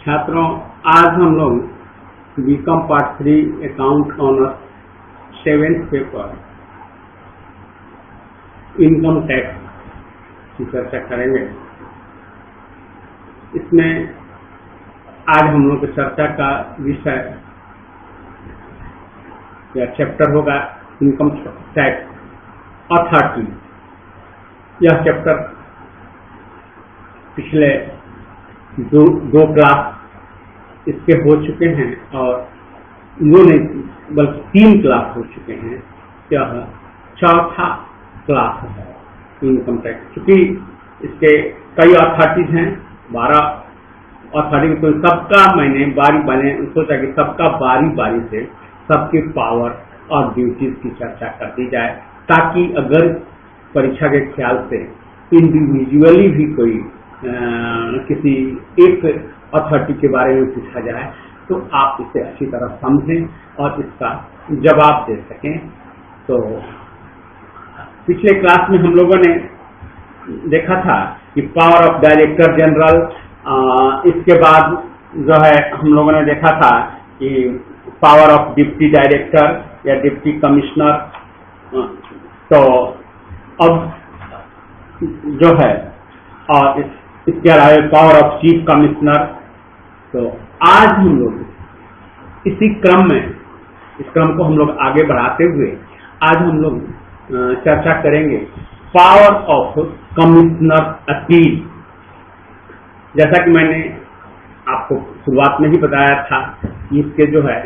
छात्रों, आज हम लोग BCom part 3 account honours 7th paper income tax की चर्चा करेंगे। इसमें आज हम लोग की चर्चा का विषय या चैप्टर होगा इनकम टैक्स अथॉरिटी। यह चैप्टर पिछले दो क्लास इसके हो चुके हैं और दो नहीं बल्कि 3 क्लास हो चुके हैं। यह चौथा क्लास है इनकम टैक्स। क्योंकि इसके कई अथॉरिटीज हैं, 12 अथॉरिटी, तो सबका मैंने बारी सोचा कि सबका बारी से सबके पावर और ड्यूटीज की चर्चा कर दी जाए, ताकि अगर परीक्षा के ख्याल से इंडिविजुअली भी कोई किसी एक अथॉरिटी के बारे में पूछा जाए तो आप इसे अच्छी तरह समझें और इसका जवाब दे सकें। तो पिछले क्लास में हम लोगों ने देखा था कि पावर ऑफ डायरेक्टर जनरल, इसके बाद जो है हम लोगों ने देखा था कि पावर ऑफ डिप्टी डायरेक्टर या डिप्टी कमिश्नर। तो अब जो है और इसके अलावा पावर ऑफ चीफ कमिश्नर। तो आज हम लोग इसी क्रम में, इस क्रम को हम लोग आगे बढ़ाते हुए आज हम लोग चर्चा करेंगे पावर ऑफ कमिश्नर अपील। जैसा कि मैंने आपको शुरुआत में ही बताया था कि इसके जो है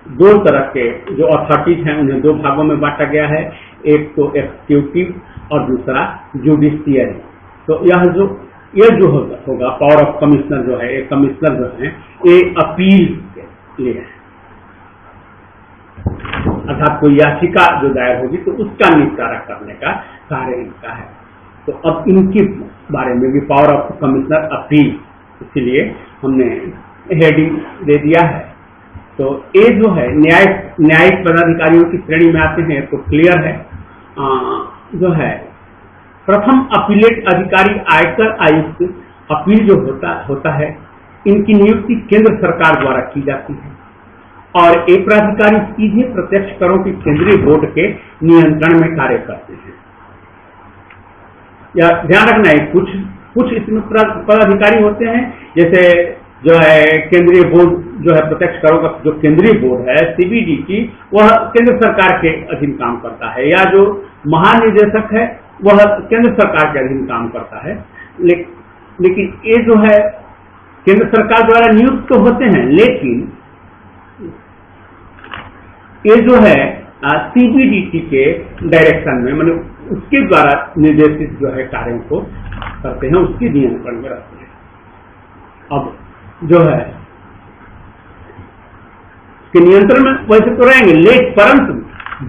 2 तरह के जो अथॉरिटीज हैं उन्हें 2 भागों में बांटा गया है, एक तो एग्जीक्यूटिव और दूसरा जुडिशियरी। तो यह जो होगा पावर ऑफ कमिश्नर जो है, एक कमिश्नर जो है ये अपील के लिए है, अर्थात कोई याचिका जो दायर होगी तो उसका निपटारा करने का कार्य इनका है। तो अब इनके बारे में भी पावर ऑफ कमिश्नर अपील, इसलिए हमने हेडिंग दे दिया है। तो ये जो है न्यायिक पदाधिकारियों की श्रेणी में आते हैं, तो क्लियर है। जो है प्रथम अपीलेट अधिकारी आयकर आयुक्त अपील जो होता है, इनकी नियुक्ति केंद्र सरकार द्वारा की जाती है और एक प्राधिकारी सीधे प्रत्यक्ष करों की केंद्रीय बोर्ड के नियंत्रण में कार्य करते हैं। या ध्यान रखना है, कुछ इसमें पदाधिकारी होते हैं, जैसे जो है केंद्रीय बोर्ड जो है प्रत्यक्ष करों का जो केंद्रीय बोर्ड है CBDT, वह केंद्र सरकार के अधीन काम करता है, या जो महानिदेशक है वह केंद्र सरकार के अधीन काम करता है। लेकिन ये जो है केंद्र सरकार द्वारा नियुक्त तो होते हैं, लेकिन ये जो है CBDT के डायरेक्शन में, मतलब उसके द्वारा निर्देशित जो है कार्यों को करते हैं, उसके नियंत्रण में रहते हैं। अब जो है के नियंत्रण में वैसे तो रहेंगे, परंतु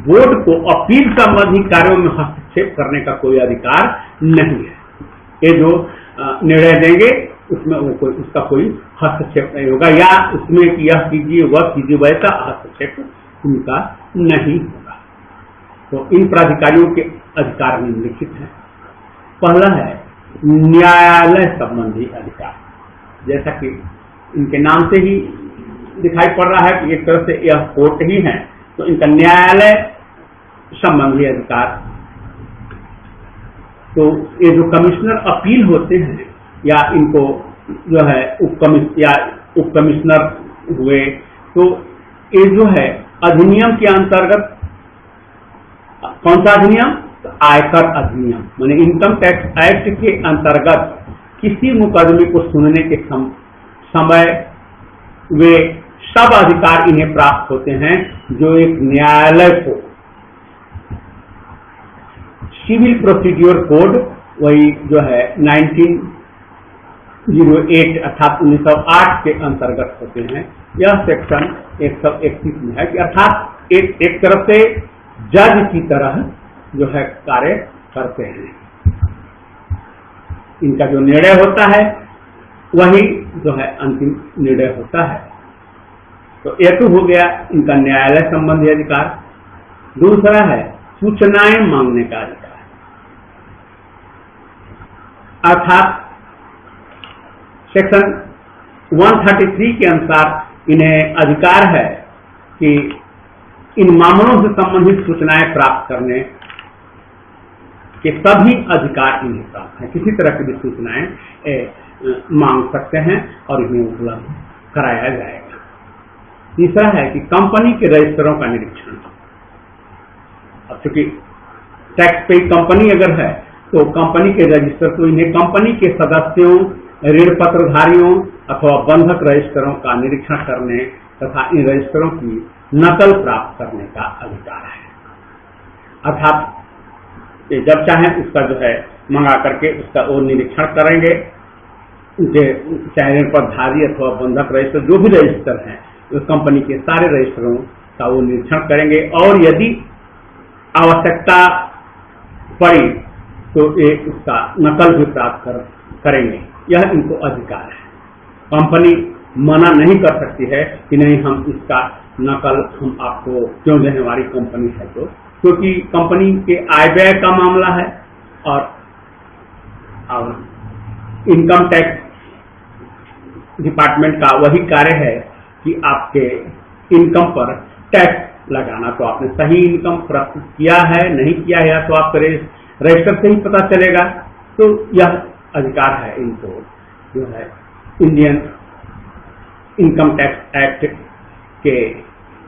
बोर्ड को अपील संबंधी कार्यों में हस्तक्षेप करने का कोई अधिकार नहीं है। ये जो निर्णय देंगे उसमें उसका कोई हस्तक्षेप नहीं होगा, या उसमें यह कीजिए वह कीजिए वैसा हस्तक्षेप उनका नहीं होगा। तो इन प्राधिकारियों के अधिकार निम्नलिखित हैं। पहला है न्यायालय संबंधी अधिकार। जैसा कि इनके नाम से ही दिखाई पड़ रहा है कि एक तरह से यह कोर्ट ही है, तो इनका न्यायालय संबंधी अधिकार। तो ये जो कमिश्नर अपील होते हैं या इनको जो है उप कमिश्नर हुए, तो ये जो है अधिनियम के अंतर्गत, कौन सा अधिनियम? तो आयकर अधिनियम, माने इनकम टैक्स एक्ट के अंतर्गत किसी मुकदमे को सुनने के समय वे सब अधिकार इन्हें प्राप्त होते हैं जो एक न्यायालय को सिविल प्रोसीड्योर कोड, वही जो है 1908 अर्थात 1908 के अंतर्गत होते हैं। यह सेक्शन 131 में है कि अर्थात एक तरफ से जज की तरह जो है कार्य करते हैं। इनका जो निर्णय होता है वही जो है अंतिम निर्णय होता है। तो यह तो हो गया इनका न्यायालय संबंधी अधिकार। दूसरा है सूचनाएं मांगने का अधिकार, अर्थात सेक्शन 133 के अनुसार इन्हें अधिकार है कि इन मामलों से संबंधित सूचनाएं प्राप्त करने के सभी अधिकार इन्हें प्राप्त हैं। किसी तरह की भी सूचनाएं मांग सकते हैं और इन्हें उपलब्ध कराया जाएगा। तीसरा है कि कंपनी के रजिस्टरों का निरीक्षण। अब चूंकि टैक्स पे कंपनी अगर है तो कंपनी के रजिस्टर, तो इन्हें कंपनी के सदस्यों, ऋण पत्रधारियों अथवा बंधक रजिस्टरों का निरीक्षण करने तथा इन रजिस्टरों की नकल प्राप्त करने का अधिकार है। अर्थात जब चाहें उसका जो है मंगा करके उसका वो निरीक्षण करेंगे, चाहे ऋण पत्रधारी अथवा बंधक रजिस्टर जो भी रजिस्टर हैं उस कंपनी के सारे रजिस्टरों का वो निरीक्षण करेंगे और यदि आवश्यकता पड़ी तो ये उसका नकल भी प्राप्त करेंगे। यह इनको अधिकार है। कंपनी मना नहीं कर सकती है कि नहीं हम इसका नकल हम आपको क्यों दें, हमारी कंपनी है तो, क्योंकि कंपनी के आय व्यय का मामला है और इनकम टैक्स डिपार्टमेंट का वही कार्य है कि आपके इनकम पर टैक्स लगाना। तो आपने सही इनकम प्रस्तुत किया है नहीं किया है तो आपके रजिस्टर से ही पता चलेगा। तो यह अधिकार है इनको, जो है इंडियन इनकम टैक्स एक्ट के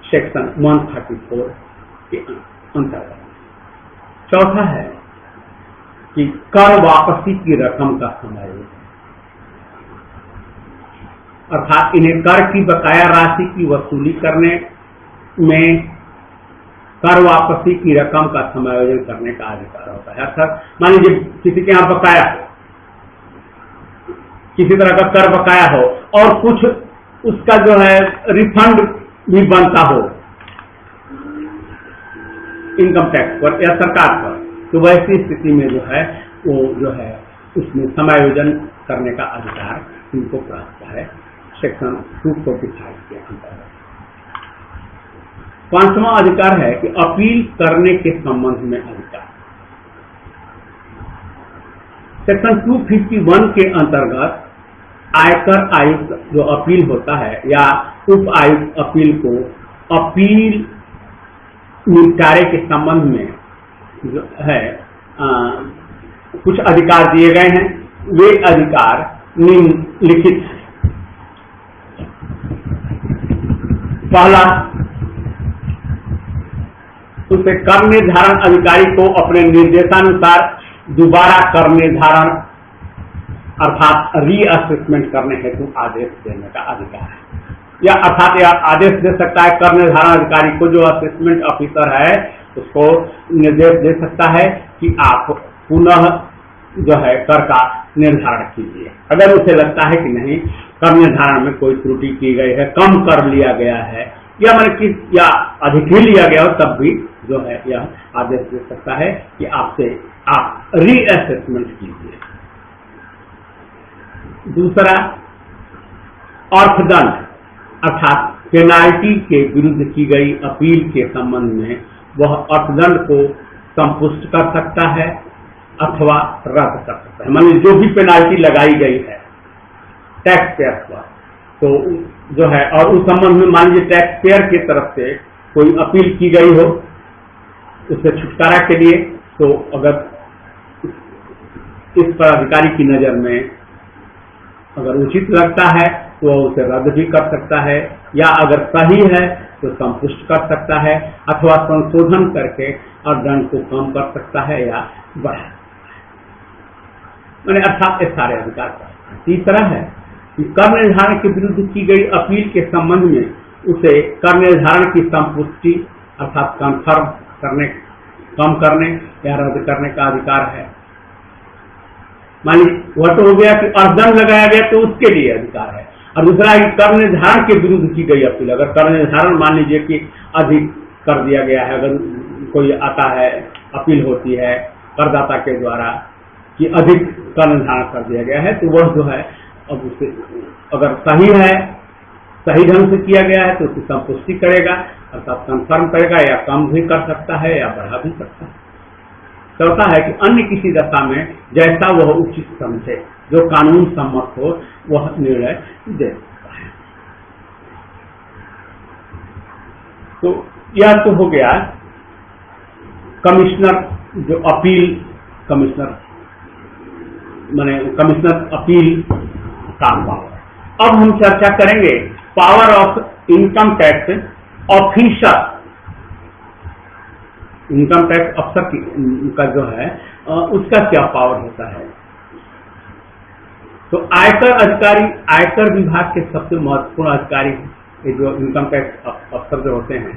सेक्शन 134 के अंतर्गत। चौथा है कि कर वापसी की रकम का समायोजन, अर्थात इन्हें कर की बकाया राशि की वसूली करने में कर वापसी की रकम का समायोजन करने का अधिकार होता है। अर्थात मान लीजिए किसी के यहाँ बकाया हो, किसी तरह का कर बकाया हो और कुछ उसका जो है रिफंड भी बनता हो इनकम टैक्स पर या सरकार पर, तो वैसी स्थिति में जो है वो जो है उसमें समायोजन करने का अधिकार इनको प्राप्त है सेक्शन 245 के अंतर्गत। पांचवा अधिकार है कि अपील करने के संबंध में अधिकार। सेक्शन 251 के अंतर्गत आयकर आयुक्त जो अपील होता है या उप आयुक्त अपील को अपील निपटारे के संबंध में जो है कुछ अधिकार दिए गए हैं। वे अधिकार निम्नलिखित हैं। पहला, उसे कर निर्धारण अधिकारी को अपने निर्देशानुसार दोबारा कर निर्धारण अर्थात रीअसेसमेंट करने हेतु आदेश देने का अधिकार है। या अर्थात यह आदेश दे सकता है कर निर्धारण अधिकारी को, जो असेसमेंट ऑफिसर है उसको निर्देश दे सकता है कि आप पुनः जो है कर का निर्धारण कीजिए। अगर उसे लगता है कि नहीं कर निर्धारण में कोई त्रुटि की गई है, कम कर लिया गया है या मैंने या अधिक ही लिया गया हो, तब भी जो है यह आदेश दे सकता है कि आपसे आप रीअसेसमेंट कीजिए। दूसरा, अर्थदंड अर्थात पेनाल्टी के विरुद्ध की गई अपील के संबंध में वह अर्थदंड को संपुष्ट कर सकता है अथवा रद्द कर सकता है। मान लीजिए जो भी पेनाल्टी लगाई गई है टैक्स पेयर पर, तो जो है और उस संबंध में मान लीजिए टैक्स पेयर की तरफ से कोई अपील की गई हो उससे छुटकारा के लिए, तो अगर इस पर अधिकारी की नजर में अगर उचित लगता है तो वह उसे रद्द भी कर सकता है या अगर सही है तो संपुष्ट कर सकता है अथवा संशोधन करके और दंड को कम कर सकता है या बढ़ा सकता है। मैंने अर्थात ये सारे अधिकार। तीसरा है कि कर निर्धारण के विरुद्ध की गई अपील के संबंध में उसे कर निर्धारण की संपुष्टि अर्थात कन्फर्म करने, कम करने या रद्द करने का अधिकार है। मान लीजिए वह तो हो गया कि अर्थदंड लगाया गया तो उसके लिए अधिकार है, और दूसरा है कर निर्धारण के विरुद्ध की गई अपील। अगर कर निर्धारण मान लीजिए कि अधिक कर दिया गया है, अगर कोई आता है अपील होती है करदाता के द्वारा कि अधिक कर निर्धारण कर दिया गया है, तो वह जो है अब उसे अगर सही है, सही ढंग से किया गया है तो उसकी संपुष्टि करेगा अर्थात कंफर्म करेगा या कम भी कर सकता है या बढ़ा भी सकता है। चौथा है कि अन्य किसी दशा में जैसा वह उचित समझे, जो कानून सम्मत हो, वह निर्णय दे। तो यह तो हो गया कमिश्नर, जो अपील कमिश्नर माने कमिश्नर अपील का पावर। अब हम चर्चा करेंगे power of income tax officer. Income tax अफसर का जो है उसका क्या पावर होता है। तो आयकर अधिकारी, आयकर विभाग के सबसे महत्वपूर्ण अधिकारी ये जो इनकम टैक्स अफसर जो होते हैं,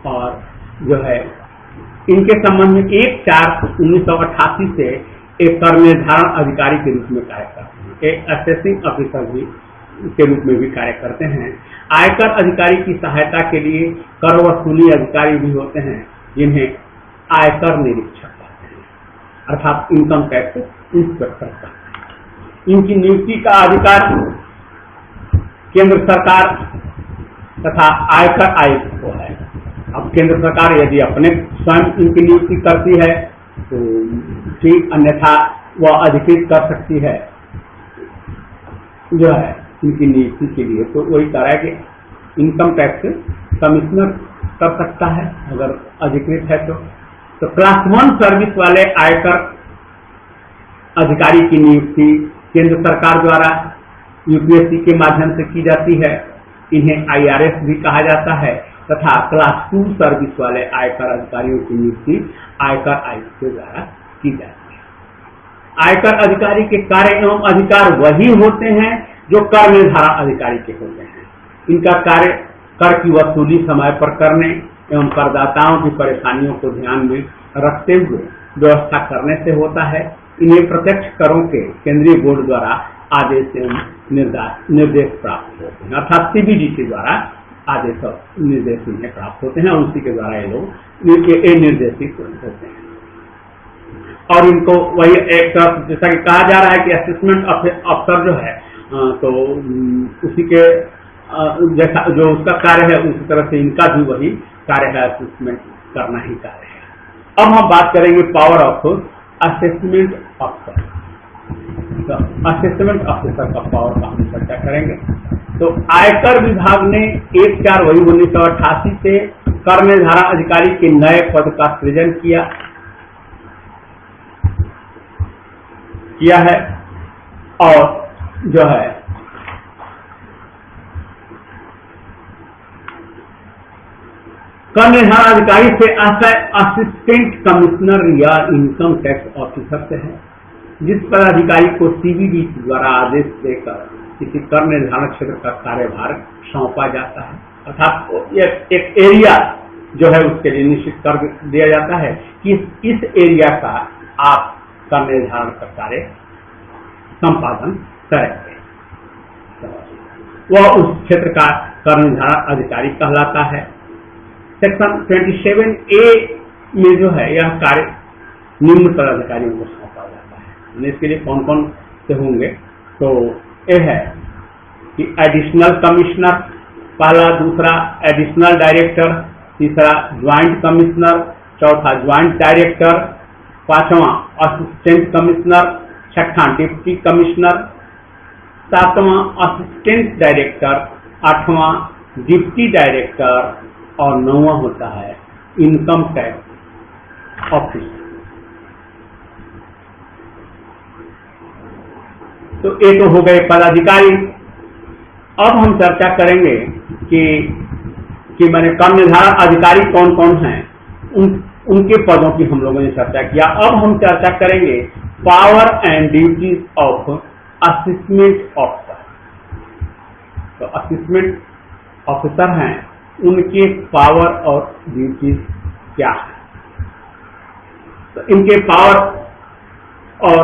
और जो है इनके संबंध में 1/4/1988 से एक कर निर्धारण अधिकारी के रूप में कार्य करते हैं, एक असेसिंग ऑफिसर भी के रूप में भी कार्य करते हैं। आयकर अधिकारी की सहायता के लिए कर वसूली अधिकारी भी होते हैं, जिन्हें आयकर निरीक्षक कहते हैं, अर्थात इनकम टैक्स इंस्पेक्टर कहते हैं। इनकी नियुक्ति का अधिकार केंद्र सरकार तथा आयकर आयुक्त को है। अब केंद्र सरकार यदि अपने स्वयं इनकी नियुक्ति करती है तो ठीक, अन्यथा वह अधिकृत कर सकती है जो है इनकी नियुक्ति के लिए। तो वही कह रहा है कि इनकम टैक्स कमिश्नर कर सकता है अगर अधिकृत है तो क्लास 1 सर्विस वाले आयकर अधिकारी की नियुक्ति केंद्र सरकार द्वारा यूपीएससी के माध्यम से की जाती है। इन्हें आईआरएस भी कहा जाता है। तथा क्लास 2 सर्विस वाले आयकर अधिकारियों की नियुक्ति आयकर आयुक्त के द्वारा की जाती है। आयकर अधिकारी के कार्य एवं अधिकार वही होते हैं जो कर निर्धारण अधिकारी के होते हैं। इनका कार्य कर की वसूली समय पर करने एवं करदाताओं की परेशानियों को ध्यान में रखते हुए व्यवस्था करने से होता है। इन्हें प्रत्यक्ष करों के केंद्रीय बोर्ड द्वारा आदेश एवं निर्देश प्राप्त होते हैं, अर्थात सीबीडीटी द्वारा आदेश और निर्देश इन्हें प्राप्त होते हैं और उसी के द्वारा ये लोग निर्देशित होते हैं। और इनको वही एक तरफ जैसा कि कहा जा रहा है कि असेसमेंट अफसर जो है तो उसी के जैसा जो उसका कार्य है उसी तरह से इनका भी वही कार्य है, असेसमेंट करना ही कार्य है। अब हम बात करेंगे पावर ऑफ असेसमेंट अफसर। तो असेसमेंट ऑफिसर का पावर का हम चर्चा करेंगे। तो आयकर विभाग ने 1/4/1988 से कर निर्धारण अधिकारी के नए पद का सृजन किया है और जो है कर निर्धारण अधिकारी से असिस्टेंट कमिश्नर या इनकम टैक्स ऑफिसर से है, जिस पदाधिकारी को सीबीडीटी द्वारा आदेश देकर किसी कर निर्धारण क्षेत्र का कार्यभार सौंपा जाता है। अर्थात एक एरिया जो है उसके लिए निश्चित कर दिया जाता है कि इस एरिया का आप कर निर्धारण का कार्य संपादन करेंगे। वह उस क्षेत्र का कर निर्धारण अधिकारी कहलाता है। सेक्शन 27A में जो है यह कार्य निम्न पदाधिकारियों को सौंपा जाता है। इसके लिए कौन कौन से होंगे तो यह है कि एडिशनल कमिश्नर, पहला, दूसरा एडिशनल डायरेक्टर, तीसरा ज्वाइंट कमिश्नर, चौथा ज्वाइंट डायरेक्टर, पांचवा असिस्टेंट कमिश्नर, छठा डिप्टी कमिश्नर, सातवां असिस्टेंट डायरेक्टर, आठवां डिप्टी डायरेक्टर और नौवां होता है इनकम टैक्स ऑफिसर। तो ये तो हो गए पदाधिकारी। अब हम चर्चा करेंगे कि मैंने कर निर्धारण अधिकारी कौन कौन हैं, उनके पदों की हम लोगों ने चर्चा किया। अब हम चर्चा करेंगे power and duties of assessment officer. तो असेसमेंट ऑफिसर हैं, उनके पावर और ड्यूटीज क्या है। तो इनके पावर और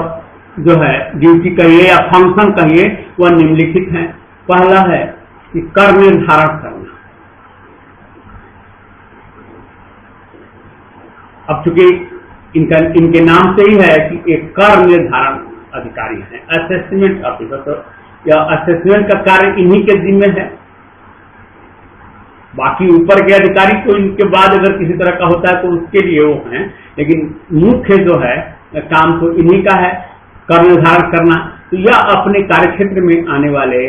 जो है ड्यूटी कहिए या फंक्शन कहिए वह निम्नलिखित है। पहला है कि कर निर्धारण करना। अब चूंकि इनके नाम से ही है कि एक कर निर्धारण अधिकारी है, असेसमेंट ऑफिसर, तो यह असेसमेंट का कार्य इन्हीं के जिम्मे है। बाकी ऊपर के अधिकारी तो इनके बाद अगर किसी तरह का होता है तो उसके लिए वो हैं, लेकिन मुख्य जो है काम तो इन्हीं का है, कर निर्धारण करना। तो यह अपने कार्यक्षेत्र में आने वाले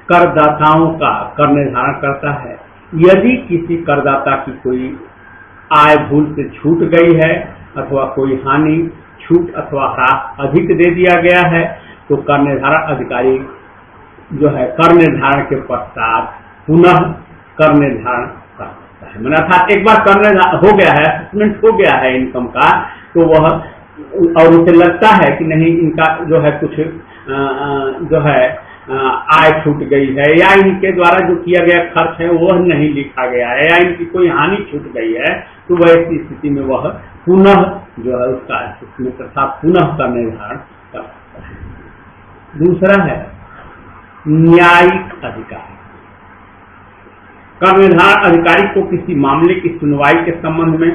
करदाताओं का कर निर्धारण करता है यदि किसी करदाता की कोई आय भूल से छूट गई है अथवा कोई हानि, छूट अथवा ह्रास अधिक दे दिया गया है तो कर निर्धारण अधिकारी जो है कर निर्धारण के पश्चात पुनः कर निर्धारण कर सकता है। मैंने अर्थात एक बार कर निर्धारण हो गया है, असेसमेंट हो गया है इनकम का, तो वह और उसे लगता है कि नहीं इनका जो है कुछ जो है आय छूट गई है या इनके द्वारा जो किया गया खर्च है वह नहीं लिखा गया है या इनकी कोई हानि छूट गई है, तो वह ऐसी स्थिति में वह पुनः जो है उसका असेसमेंट तथा पुनः का निर्धारण कर सकता है। दूसरा है न्यायिक अधिकारी। कर निर्धारण अधिकारी को किसी मामले की सुनवाई के संबंध में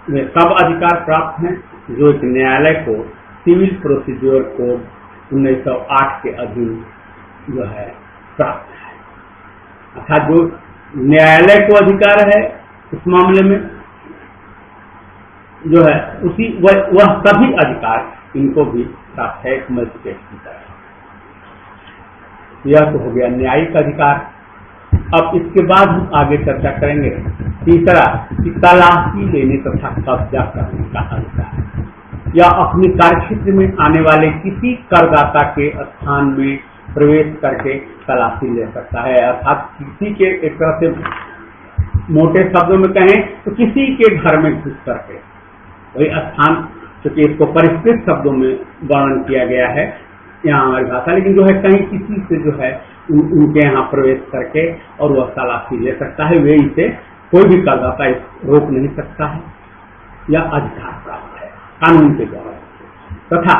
वे सब अधिकार प्राप्त हैं जो एक न्यायालय को सिविल प्रोसीजर कोड 1908 के अधीन जो है प्राप्त है। अर्थात जो न्यायालय को अधिकार है उस मामले में जो है उसी वह सभी अधिकार इनको भी प्राप्त है एक मजिस्ट्रेट की तरह। यह तो हो गया न्यायिक अधिकार। अब इसके बाद हम आगे चर्चा करेंगे तीसरा कि तलाशी लेने तथा कब्जा करने का अधिकार या अपने कार्यक्षेत्र में आने वाले किसी करदाता के स्थान में प्रवेश करके तलाशी ले सकता है। अर्थात किसी के एक तरह से मोटे शब्दों में कहें तो किसी के घर में घुस करके वही स्थान, क्योंकि इसको परिष्कृत शब्दों में वर्णन किया गया है यहाँ हमारी भाषा, लेकिन जो है कहीं किसी से जो है उनके यहाँ प्रवेश करके और वह तलाशी ले सकता है। वे इसे कोई भी करदाता रोक नहीं सकता है या अधिकार प्राप्त है कानून के द्वारा। तथा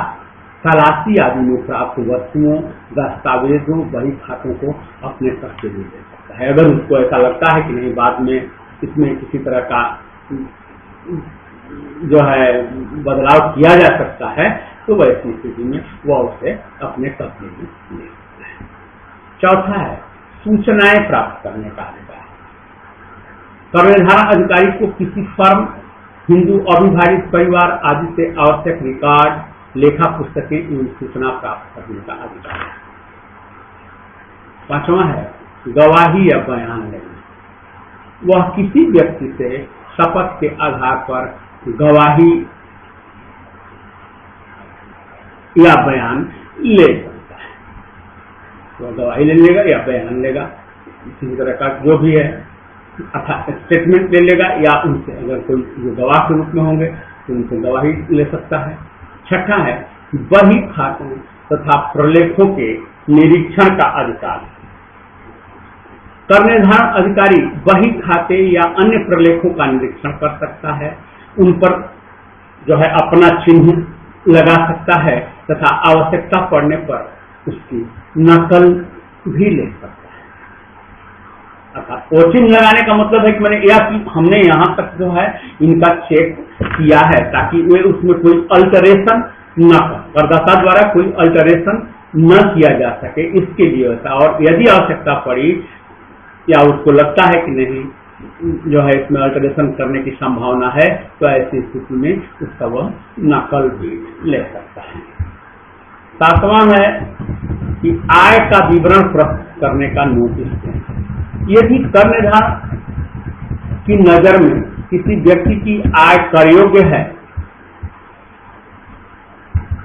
तलाशी आदि में प्राप्त वस्तुओं, दस्तावेजों, बही खातों को अपने कब्जे में ले सकता है। अगर उसको ऐसा लगता है कि नहीं बाद में इसमें किसी तरह का जो है बदलाव किया जा सकता है तो वैसी स्थिति में वह उसे अपने कब्जे में ले सकता है। चौथा है सूचनाएं प्राप्त करने का अधिकार। कर निर्धारण अधिकारी को किसी फर्म, हिंदू अविभाजित परिवार आदि से आवश्यक रिकॉर्ड, लेखा पुस्तकें एवं सूचना प्राप्त करने का अधिकार है। पांचवा है गवाही या बयान लेना। वह किसी व्यक्ति से शपथ के आधार पर गवाही या बयान ले सकता है। वह गवाही ले लेगा या बयान लेगा, किसी तरह का जो भी है, अर्थात स्टेटमेंट ले लेगा या उनसे अगर कोई जो गवाह के रूप में होंगे तो उनसे गवाही ले सकता है। छठा है बही खातों तथा प्रलेखों के निरीक्षण का अधिकार। कर निर्धारण अधिकारी बही खाते या अन्य प्रलेखों का निरीक्षण कर सकता है, उन पर जो है अपना चिन्ह लगा सकता है तथा आवश्यकता पड़ने पर उसकी नकल भी ले सकता है। अर्थात वो चिन्ह लगाने का मतलब है कि मैंने हमने यहाँ तक जो है इनका चेक किया है ताकि वे उसमें कोई अल्टरेशन न करदाता द्वारा कोई अल्टरेशन न किया जा सके, इसके लिए होता। और यदि आवश्यकता पड़ी या उसको लगता है कि नहीं जो है इसमें अल्टरेशन करने की संभावना है तो ऐसी स्थिति में उसका वह नकल भी ले सकता है। सातवां है कि आय का विवरण प्रस्तुत करने का नोटिस देना। यदि कर निर्धारण की नजर में किसी व्यक्ति की आय कर योग्य है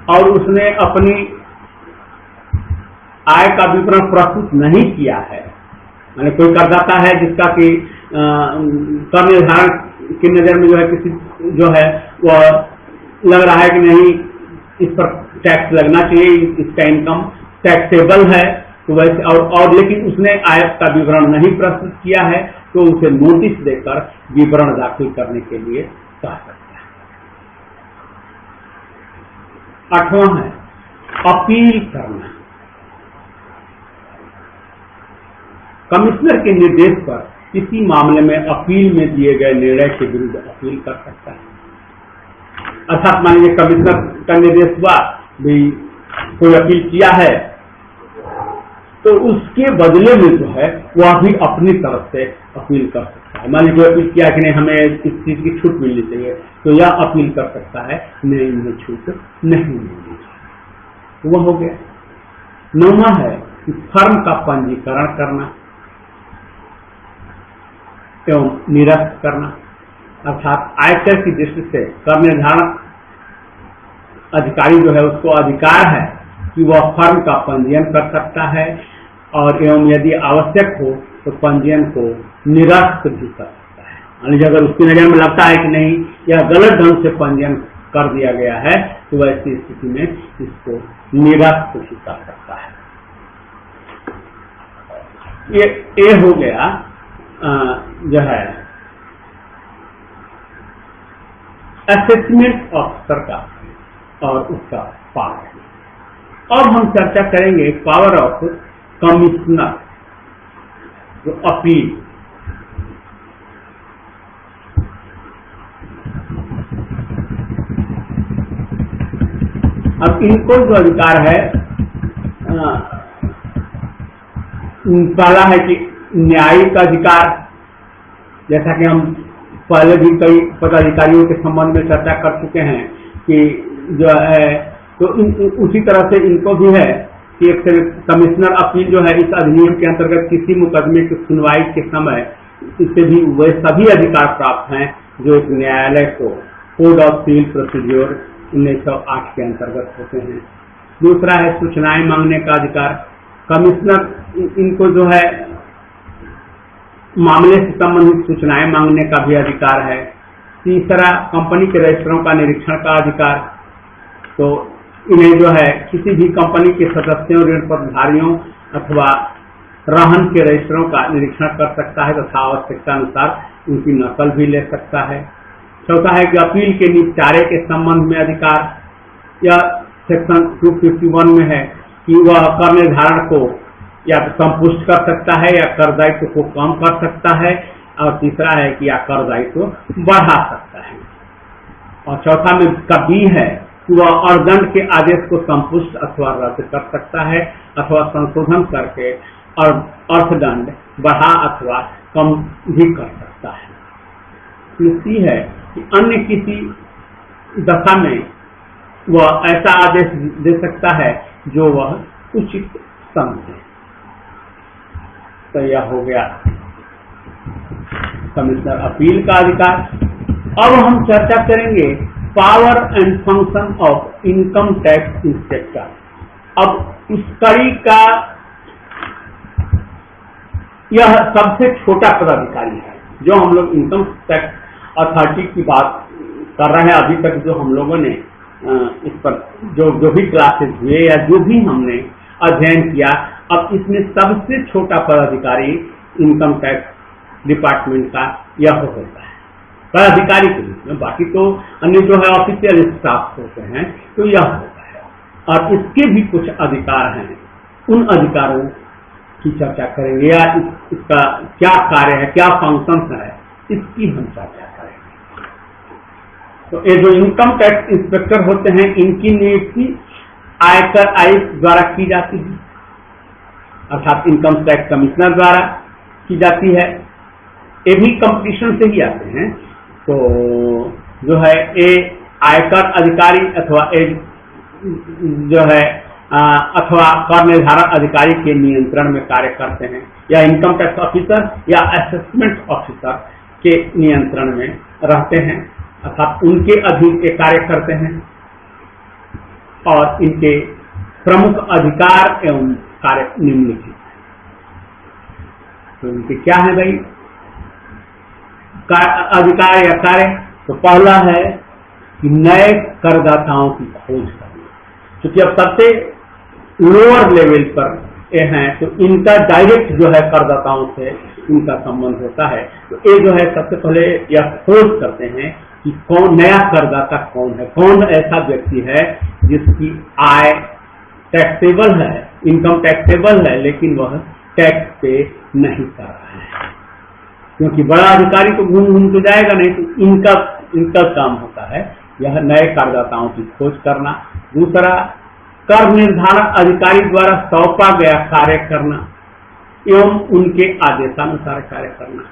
और उसने अपनी आय का विवरण प्रस्तुत नहीं किया है, माने कोई करदाता है जिसका कि कर निर्धारण की नजर में जो है किसी जो है वह लग रहा है कि नहीं इस पर टैक्स लगना चाहिए, इसका इनकम टैक्सेबल है, तो वैसे और लेकिन उसने आय का विवरण नहीं प्रस्तुत किया है तो उसे नोटिस देकर विवरण दाखिल करने के लिए कह सकता है। आठवां है अपील करना। कमिश्नर के निर्देश पर किसी मामले में अपील में दिए गए निर्णय के विरुद्ध अपील कर सकता है। अर्थात मान लीजिए कमिश्नर का निर्देश हुआ भी कोई अपील किया है तो उसके बदले में जो है वह भी अपनी तरफ से अपील कर सकता है। मान लीजिए अपील किया कि नहीं हमें इस चीज की छूट मिलनी चाहिए तो यह अपील कर सकता है नहीं मुझे छूट नहीं मिलनी चाहिए, वह हो गया। नौवां है कि फर्म का पंजीकरण करना। एवं निरस्त करना। अर्थात आयकर की दृष्टि से कर निर्धारण अधिकारी जो है उसको अधिकार है कि वह फर्म का पंजीयन कर सकता है और एवं यदि आवश्यक हो तो पंजीयन को निरस्त भी कर सकता है। यानी अगर उसकी नजर में लगता है कि नहीं यह गलत ढंग से पंजीयन कर दिया गया है तो वैसी स्थिति में इसको निरस्त भी कर सकता है। ये हो गया जो है असेसमेंट ऑफिसर का और उसका पावर। अब हम चर्चा करेंगे पावर ऑफ कमिश्नर, जो अपील। अब इनको जो अधिकार है, पहला है कि न्यायिक अधिकार, जैसा कि हम पहले भी कई पदाधिकारियों के संबंध में चर्चा कर चुके हैं कि जो है तो उसी तरह से इनको भी है कि एक कमिश्नर अपील जो है इस अधिनियम के अंतर्गत किसी मुकदमे की सुनवाई के समय इससे भी वे सभी अधिकार प्राप्त हैं जो एक न्यायालय को कोड ऑफ सिविल प्रोसीजर 1908 के अंतर्गत होते हैं। दूसरा है सूचनाएं मांगने का अधिकार। कमिश्नर इनको जो है मामले से संबंधित सूचनाएं मांगने का भी अधिकार है। तीसरा कंपनी के रजिस्टरों का निरीक्षण का अधिकार, तो इन्हें जो है किसी भी कंपनी के सदस्यों, ऋण पत्रधारियों अथवा रहन के रजिस्टरों का निरीक्षण कर सकता है तथा आवश्यकता अनुसार उनकी नकल भी ले सकता है। चौथा है कि अपील के निपटारे के संबंध में अधिकार, यह सेक्शन 251 में है कि वह कर निर्धारण को या संपुष्ट कर सकता है या कर दायित्व को कम कर सकता है, और तीसरा है कि या कर दायित्व बढ़ा सकता है। और चौथा में कभी है कि वह अर्थदंड के आदेश को संपुष्ट अथवा रद्द कर सकता है अथवा संशोधन करके और अर्थदंड बढ़ा अथवा कम भी कर सकता है। तीसरी है कि अन्य किसी दशा में वह ऐसा आदेश दे सकता है जो वह उचित समझे। तो यह हो गया कमिश्नर अपील का अधिकार। अब हम चर्चा करेंगे power and function of income tax inspector. अब इस कड़ी का यह सबसे छोटा पदाधिकारी है जो हम लोग इनकम टैक्स अथॉरिटी की बात कर रहे हैं। अभी तक जो हम लोगों ने इस पर जो भी क्लासेस हुए या जो भी हमने अध्ययन किया, अब इसमें सबसे छोटा पदाधिकारी इनकम टैक्स डिपार्टमेंट का यह होता है पदाधिकारी के रूप में। बाकी तो अन्य जो है ऑफिशियल स्टाफ होते हैं, तो यह होता है। और इसके भी कुछ अधिकार हैं, उन अधिकारों की चर्चा करेंगे या इसका क्या कार्य है, क्या फंक्शंस है, इसकी हम चर्चा करेंगे। तो ये जो इनकम टैक्स इंस्पेक्टर होते हैं, इनकी नियुक्ति आयकर आयुक्त द्वारा की जाती है, अर्थात इनकम टैक्स कमिश्नर द्वारा की जाती है। ये भी कंपटीशन से ही आते हैं। तो जो है ये आयकर अधिकारी अथवा जो है अथवा कर निर्धारण अधिकारी के नियंत्रण में कार्य करते हैं, या इनकम टैक्स ऑफिसर या असेसमेंट ऑफिसर के नियंत्रण में रहते हैं, अर्थात उनके अधीन ये कार्य करते हैं। और इनके प्रमुख अधिकार एवं कार्य निम्नलिखित। तो इनके क्या है भाई अधिकार या कार्य? तो पहला है कि नए करदाताओं की खोज करना, क्योंकि अब सबसे लोअर लेवल पर ये हैं, तो इनका डायरेक्ट जो है करदाताओं से इनका संबंध होता है। तो ये जो है सबसे पहले यह खोज करते हैं कि कौन नया करदाता कौन है, कौन ऐसा व्यक्ति है जिसकी आय टैक्सेबल है, इनकम टैक्सेबल है, लेकिन वह टैक्स पे नहीं कर रहा है। क्योंकि बड़ा अधिकारी तो घूम घूम तो जाएगा नहीं, तो इनका काम होता है यह नए करदाताओं की खोज करना। दूसरा, कर निर्धारण अधिकारी द्वारा सौंपा गया कार्य करना एवं उनके आदेशानुसार कार्य करना,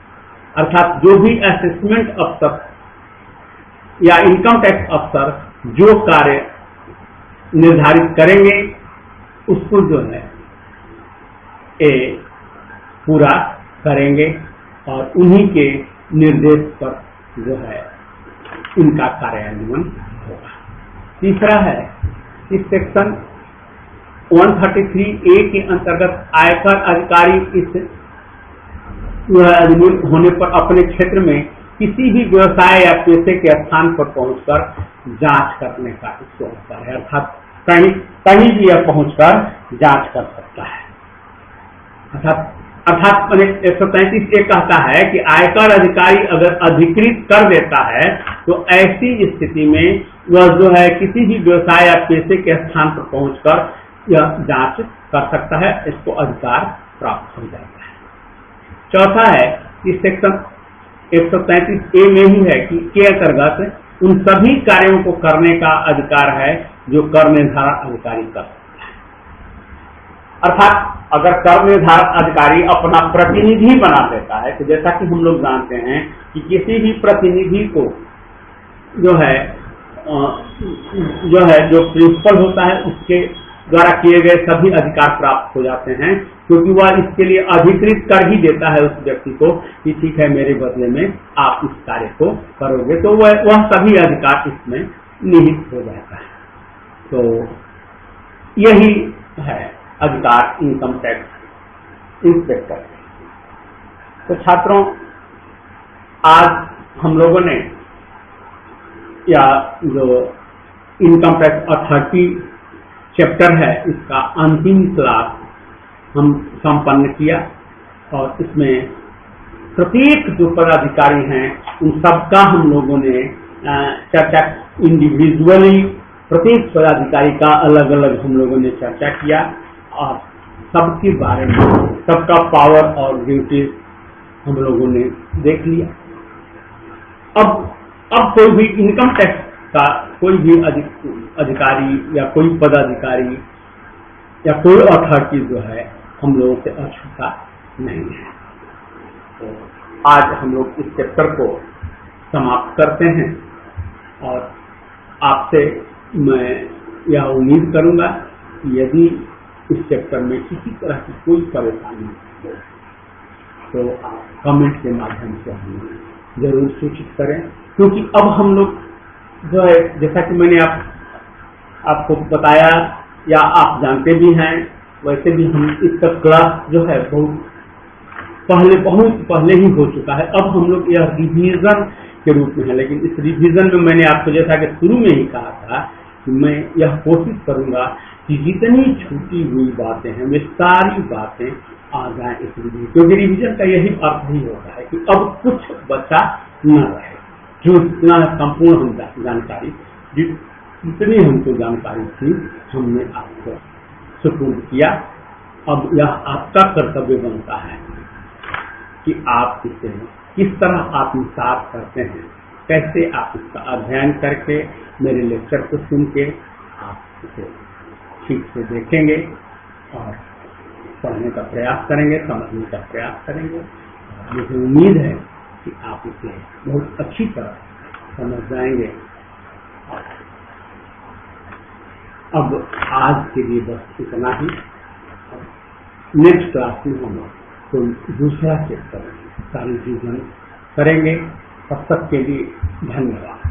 अर्थात जो भी असेसमेंट अफसर या इनकम टैक्स अफसर जो कार्य निर्धारित करेंगे उसको जो है ये पूरा करेंगे। और उन्हीं के निर्देश पर जो है इनका कार्यान्वयन होगा। तीसरा है कि सेक्शन 133A के अंतर्गत आयकर अधिकारी इस अधिनियम होने पर अपने क्षेत्र में किसी भी व्यवसाय या पेशे के स्थान पर पहुंचकर जांच करने का इसको अधिकार है, अर्थात कहीं भी यह पहुंचकर जांच कर सकता है। अर्थात 133A कहता है कि आयकर अधिकारी अगर अधिकृत कर देता है तो ऐसी स्थिति में वह जो है किसी भी व्यवसाय या पेशे के स्थान पर पहुंचकर यह जांच कर सकता है, इसको अधिकार प्राप्त हो जाता है। चौथा है कि सेक्शन 133A में ही है कि के अंतर्गत उन सभी कार्यों को करने का अधिकार है जो कर निर्धारण अधिकारी कर सकता है। अर्थात अगर कर निर्धारण अधिकारी अपना प्रतिनिधि बना देता है तो जैसा कि हम लोग जानते हैं कि किसी भी प्रतिनिधि को जो प्रिंसिपल होता है उसके द्वारा किए गए सभी अधिकार प्राप्त हो जाते हैं, क्योंकि वह इसके लिए अधिकृत कर ही देता है उस व्यक्ति को कि ठीक है मेरे बदले में आप इस कार्य को करोगे, तो वह सभी अधिकार इसमें निहित हो जाता है। तो यही है अधिकार इनकम टैक्स इंस्पेक्टर। तो छात्रों, आज हम लोगों ने या जो इनकम टैक्स अथॉरिटी चैप्टर है इसका अंतिम क्लास हम संपन्न किया और इसमें प्रत्येक जो पदाधिकारी हैं उन सबका हम लोगों ने चर्चा इंडिविजुअली प्रत्येक पदाधिकारी का अलग अलग हम लोगों ने चर्चा किया और सबके बारे में सबका पावर और ड्यूटीज हम लोगों ने देख लिया। अब कोई भी इनकम टैक्स का कोई भी अधिकारी या कोई पदाधिकारी या कोई अथॉरिटी जो है हम लोगों से अछूता नहीं है। तो आज हम लोग इस चैप्टर को समाप्त करते हैं और आपसे मैं यह उम्मीद करूंगा कि यदि इस चैप्टर में किसी तरह की कोई परेशानी हो तो आप कमेंट के माध्यम से हमें जरूर सूचित करें, क्योंकि अब हम लोग जो है जैसा कि मैंने आपको बताया या आप जानते भी हैं, वैसे भी हम इसका क्लास जो है बहुत पहले ही हो चुका है। अब हम लोग यह रिवीजन के रूप में है, लेकिन इस रिवीजन में मैंने आपको जैसा कि शुरू में ही कहा था कि मैं यह कोशिश करूंगा कि जितनी छूटी हुई बातें हैं वे सारी बातें आ जाए इस रिवीजन, क्योंकि रिवीजन का यही अर्थ ही होता है कि अब कुछ बचा न रहे। जो इतना संपूर्ण हम जानकारी जितनी हमको जानकारी थी हमने आपको सुपुर्द किया। अब यह आपका कर्तव्य बनता है कि आप इसे किस तरह आत्मसात करते हैं, कैसे आप इसका अध्ययन करके मेरे लेक्चर को सुन के आप इसे ठीक से देखेंगे और पढ़ने का प्रयास करेंगे, समझने का प्रयास करेंगे। मुझे उम्मीद है कि आप इसे बहुत अच्छी तरह समझ जाएंगे। अब आज के लिए बस इतना ही। नेक्स्ट क्लास में हम तो दूसरा चैप्टर का रिवीजन करेंगे। तब तक के लिए धन्यवाद।